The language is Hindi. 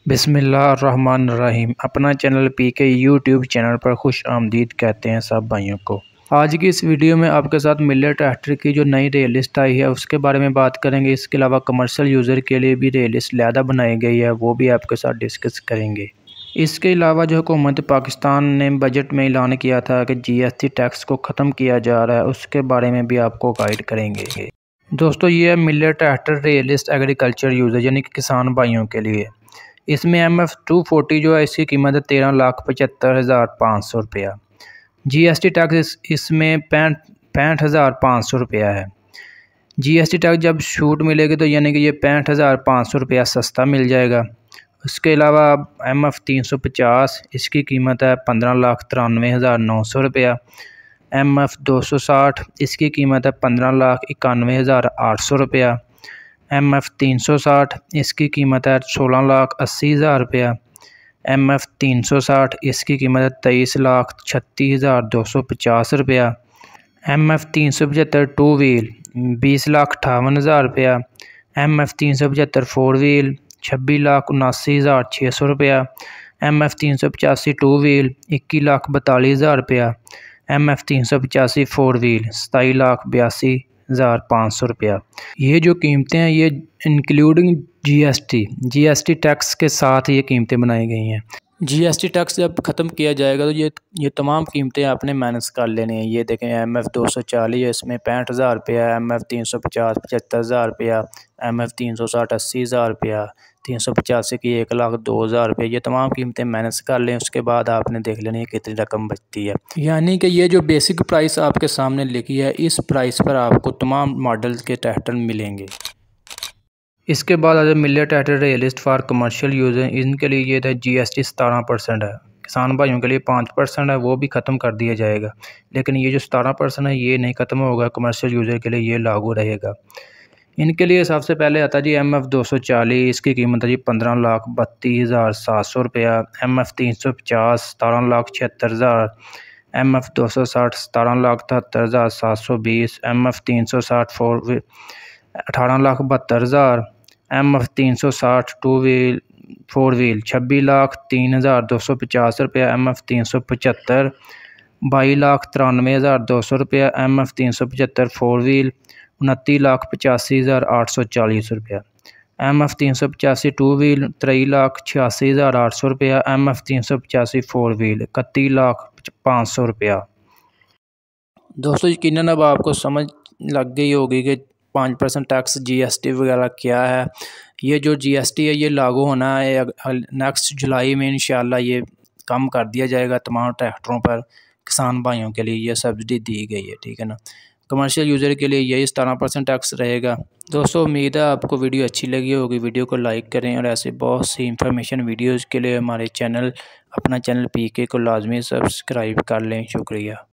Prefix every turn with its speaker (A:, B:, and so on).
A: बिस्मिल्लाहिर्रहमानिर्रहीम। अपना चैनल पीके यूट्यूब चैनल पर खुश आमदीद कहते हैं सब भाइयों को। आज की इस वीडियो में आपके साथ मिलर ट्रैक्टर की जो नई रेट लिस्ट आई है उसके बारे में बात करेंगे। इसके अलावा कमर्शियल यूज़र के लिए भी रेट लिस्ट अलहदा बनाई गई है, वो भी आपके साथ डिस्कस करेंगे। इसके अलावा जो हुकूमत पाकिस्तान ने बजट में ऐलान किया था कि GST टैक्स को ख़त्म किया जा रहा है, उसके बारे में भी आपको गाइड करेंगे। दोस्तों, ये है Miller tractor rate list agriculture user यानी कि किसान भाइयों के लिए। इसमें MF240 जो है इसकी कीमत है 13,75,500 रुपया। GST टैक्स इसमें 65,500 रुपया है। GST टैक्स जब छूट मिलेगी तो यानी कि ये 65,500 रुपया सस्ता मिल जाएगा। उसके अलावा MF350 इसकी कीमत है 15,93,900 रुपया। MF260 इसकी कीमत है 15,91,800 रुपया। MF360 इसकी कीमत है 16,80,000 रुपया। MF360 इसकी कीमत है 23,36,250 रुपया। MF375 टू व्हील 20,58,000 रुपया। MF375 फोर व्हील 26,79,600 रुपया। MF385 टू व्हील 21,42,000 रुपया। MF385 फोर व्हील 27,82,500 रुपया। ये जो कीमतें हैं ये इंक्लूडिंग GST टैक्स के साथ ये कीमतें बनाई गई हैं। GST टैक्स जब ख़त्म किया जाएगा तो ये तमाम कीमतें आपने माइनस कर लेनी हैं। ये देखें MF240 है, इसमें 65,000 रुपया। MF350 75,000 रुपया। MF360 80,000 रुपया। 385 की 1,02,000 रुपये। ये तमाम कीमतें माइनस कर लें, उसके बाद आपने देख लेनी है कितनी रकम बचती है। यानी कि ये जो बेसिक प्राइस आपके सामने लिखी है इस प्राइस पर आपको तमाम मॉडल के ट्रैक्टर मिलेंगे। इसके बाद आज Miller tractor rate list for commercial use है। इनके लिए ये था GST 17% है। किसान भाइयों के लिए 5% है, वो भी ख़त्म कर दिया जाएगा। लेकिन ये जो 17% है ये नहीं ख़त्म होगा, कमर्शियल यूज़र के लिए ये लागू रहेगा। इनके लिए सबसे पहले आता है जी MF240, इसकी कीमत है जी 15,32,700 रुपया। MF350 17,76,000। MF260 17,73,720। MF360 18,72,000। MF360 two wheel four wheel 26,03,250 रुपया। MF375 22,93,200 रुपया। MF375 फोर व्हील 29,85,840 रुपया। MF385 टू व्हील 23,86,800 रुपया। MF385 फोर व्हील 31,05,000 रुपया। दोस्तों, यकीनन अब आपको समझ लग गई होगी कि 5% टैक्स GST वगैरह क्या है। ये जो GST है ये लागू होना है नेक्स्ट जुलाई में। इंशाल्लाह ये कम कर दिया जाएगा तमाम ट्रैक्टरों पर। किसान भाइयों के लिए ये सब्सिडी दी गई है, ठीक है ना। कमर्शियल यूज़र के लिए यही 17% टैक्स रहेगा। दोस्तों, उम्मीद है आपको वीडियो अच्छी लगी होगी। वीडियो को लाइक करें और ऐसे बहुत सी इंफॉर्मेशन वीडियोज़ के लिए हमारे अपना चैनल PK को लाजमी सब्सक्राइब कर लें। शुक्रिया।